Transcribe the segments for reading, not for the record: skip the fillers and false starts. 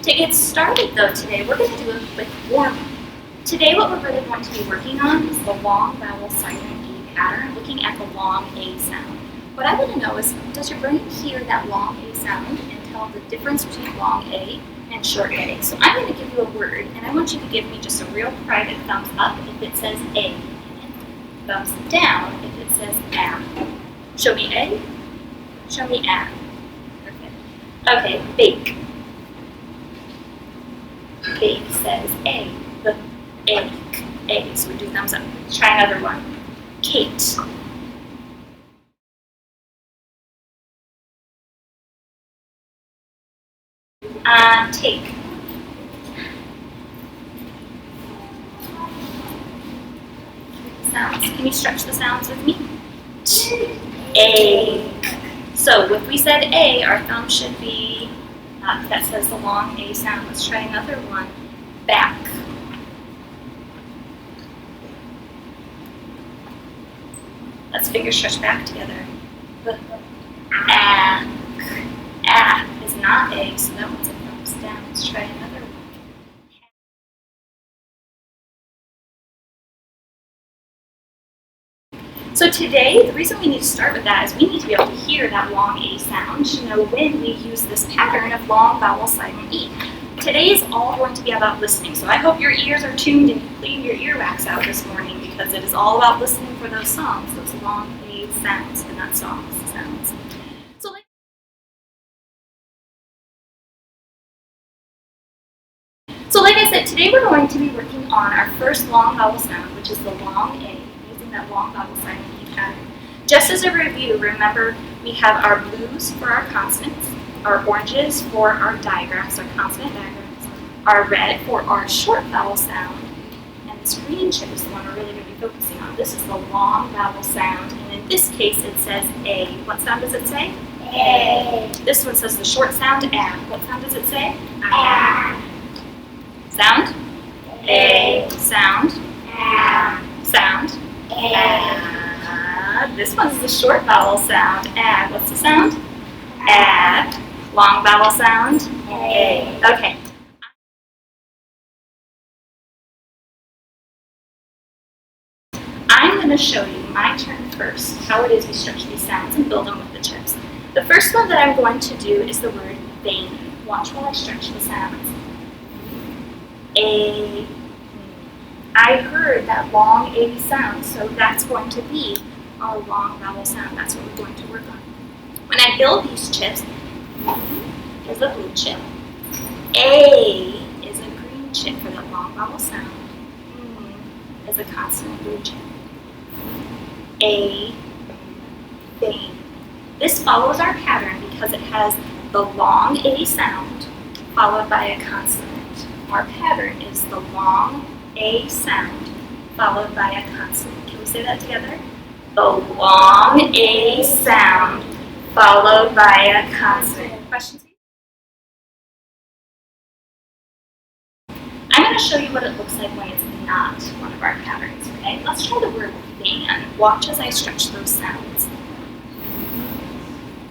To get started though today, we're going to do a quick warm-up. Today what we're really going to be working on is the long vowel silent E pattern, looking at the long A sound. What I want to know is, does your brain hear that long A sound and tell the difference between long A and short A? So I'm going to give you a word, and I want you to give me just a real private thumbs up if it says A, and thumbs down if it says A. Show me A, show me A. Perfect. Okay, bake. Bake says A, the ache, A, so we do thumbs up. Try another one. Kate. Take. Sounds. Can you stretch the sounds with me? A. So if we said A, our thumb should be that says the long A sound. Let's try another one. Back. Let's fingers stretch back together. Ack. Ack is not A, so that one's a thumbs down. Let's try another one. So today, the reason we need to start with that is we need to be able to hear that long A sound to know when we use this pattern of long vowel silent E. Today is all going to be about listening, so I hope your ears are tuned and you cleaned your earwax out this morning, because it is all about listening for those songs, those long A sounds, and not songs, sounds. So like I said, today we're going to be working on our first long vowel sound, which is the long A, using that long vowel silent E pattern. Just as a review, remember we have our blues for our consonants, our oranges for our digraphs, our consonant digraphs, our red for our short vowel sound, and this green chip is the one we're really going to be focusing on. This is the long vowel sound, and in this case it says A. What sound does it say? A. This one says the short sound, A. What sound does it say? A. Sound? A. Sound? A. Sound? A. This one's the short vowel sound. A. What's the sound? A. Long vowel sound? A. Okay. I'm going to show you my turn first, how it is we stretch these sounds and build them with the chips. The first one that I'm going to do is the word vein. Watch while I stretch the sounds. A. I heard that long A sound, so that's going to be our long vowel sound. That's what we're going to work on. When I build these chips, is a blue chip. A is a green chip for that long vowel sound. Is a consonant blue chip. A, vein. This follows our pattern because it has the long A sound followed by a consonant. Our pattern is the long A sound followed by a consonant. Can we say that together? The long A sound followed by a consonant. Questions? I'm going to show you what it looks like when it's not one of our patterns, okay? Let's try the word van. Watch as I stretch those sounds.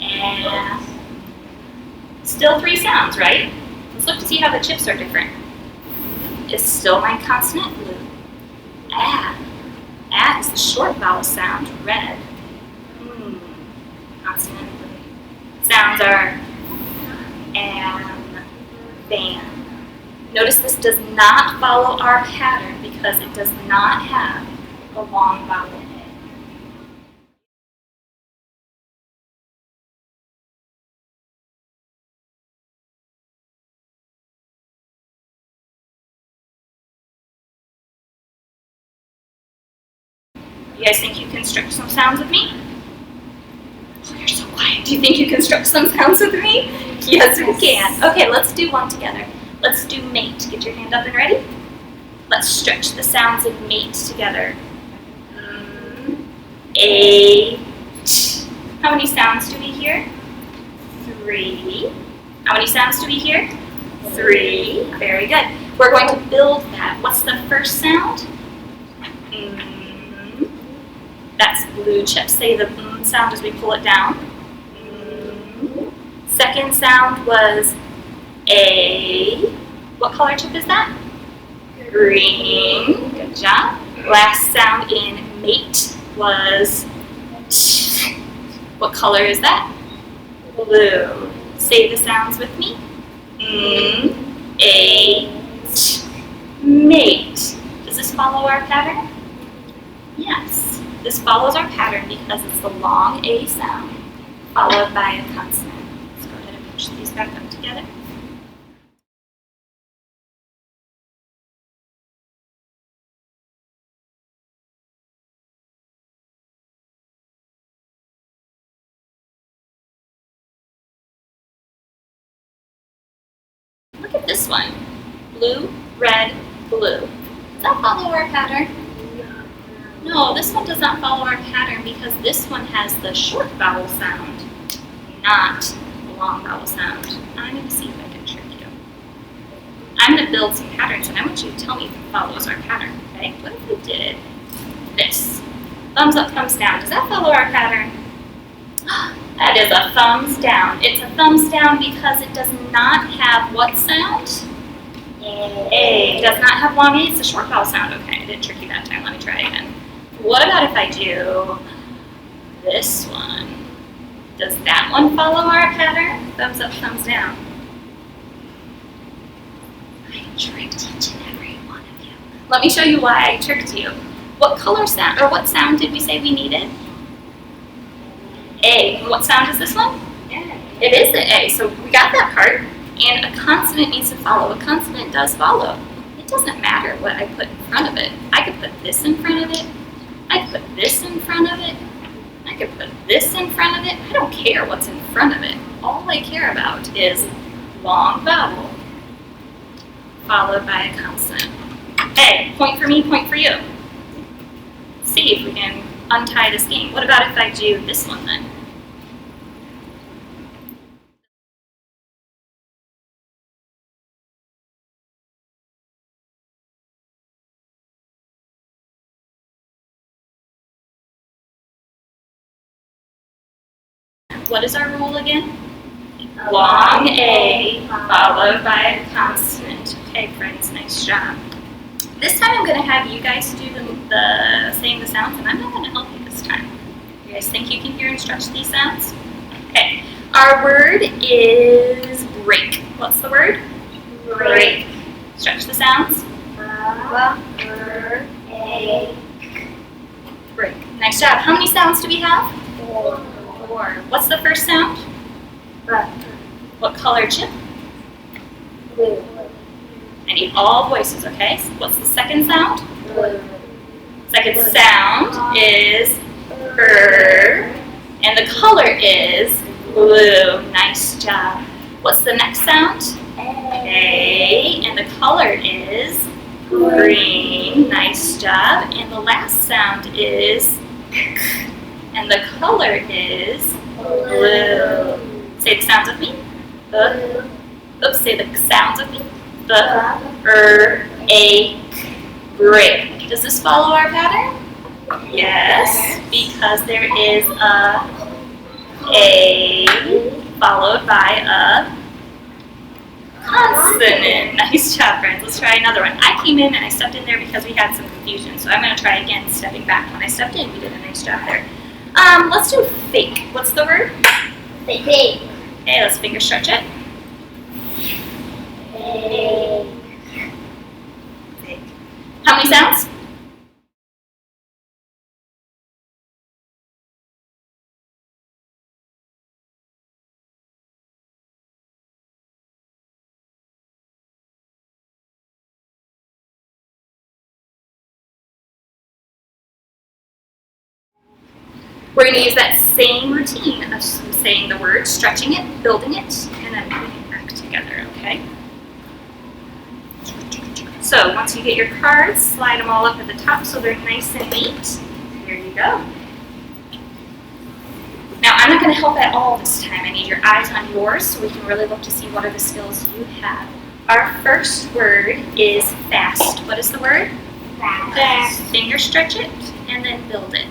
And still three sounds, right? Let's look to see how the chips are different. Is still my consonant blue. A. A is the short vowel sound, red. Consonant blue. Sounds are and, van. Notice this does not follow our pattern because it does not have a long vowel A. You guys think you can stretch some sounds with me? Oh, you're so quiet. Do you think you can stretch some sounds with me? Yes, we can. Okay, let's do one together. Let's do mate. Get your hand up and ready. Let's stretch the sounds of mate together. A. How many sounds do we hear? 3. How many sounds do we hear? 3. Very good. We're going to build that. What's the first sound? That's blue chip. Say the sound as we pull it down. Second sound was A. What color chip is that? Green. Good job. Last sound in mate was T. What color is that? Blue. Say the sounds with me. A. T. Mate. Does this follow our pattern? Yes. This follows our pattern because it's the long A sound followed by a consonant. Let's go ahead and push these back up together. Look at this one. Blue, red, blue. Does that follow our pattern? No, this one does not follow our pattern because this one has the short vowel sound, not the long vowel sound. I'm going to see if I can trick you. I'm going to build some patterns and I want you to tell me if it follows our pattern, okay? What if we did this? Thumbs up, thumbs down. Does that follow our pattern? That is a thumbs down. It's a thumbs down because it does not have what sound? A. It does not have long A. It's a short vowel sound. Okay, I didn't trick you that time. Let me try again. What about if I do this one? Does that one follow our pattern? Thumbs up, thumbs down. I tricked each and every one of you. Let me show you why I tricked you. What color sound, or what sound did we say we needed? A. And what sound is this one? It is the A, so we got that part. And a consonant needs to follow. A consonant does follow. It doesn't matter what I put in front of it. I could put this in front of it. I could put this in front of it. I could put this in front of it. I don't care what's in front of it. All I care about is long vowel followed by a consonant. A. Point for me, point for you. See if we can untie this game. What about if I do this one then? What is our rule again? Long A followed by a consonant. Okay, friends, nice job. This time I'm going to have you guys do the saying the sounds, and I'm not going to help you this time. You guys think you can hear and stretch these sounds? Okay, our word is break. What's the word? Break. Stretch the sounds. Break. Nice job. How many sounds do we have? 4. What's the first sound? What color chip? Blue. I need all voices, okay? So what's the second sound? Blue. Second sound is and the color is blue. Nice job. What's the next sound? A, and the color is green. Nice job. And the last sound is and the color is blue. Say the sounds with me. Say the sounds with me. A, break. Does this follow our pattern? Yes, because there is a followed by a consonant. Nice job, friends. Let's try another one. I came in and I stepped in there because we had some confusion, so I'm going to try again, stepping back. When I stepped in, we did a nice job there. Let's do fake. What's the word? Fake. Okay, let's finger stretch it. Fake. How many sounds? We're going to use that same routine of saying the word, stretching it, building it, and then putting it back together, okay? So once you get your cards, slide them all up at the top so they're nice and neat. Here you go. Now I'm not going to help at all this time. I need your eyes on yours so we can really look to see what are the skills you have. Our first word is fast. What is the word? Fast. Finger stretch it and then build it.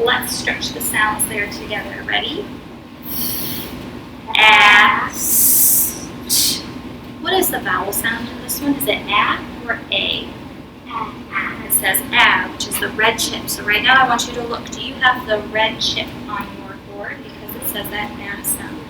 Let's stretch the sounds there together. Ready? Ass. What is the vowel sound in this one? Is it a or a? It says a, which is the red chip. So right now I want you to look. Do you have the red chip on your board? Because it says that a sound.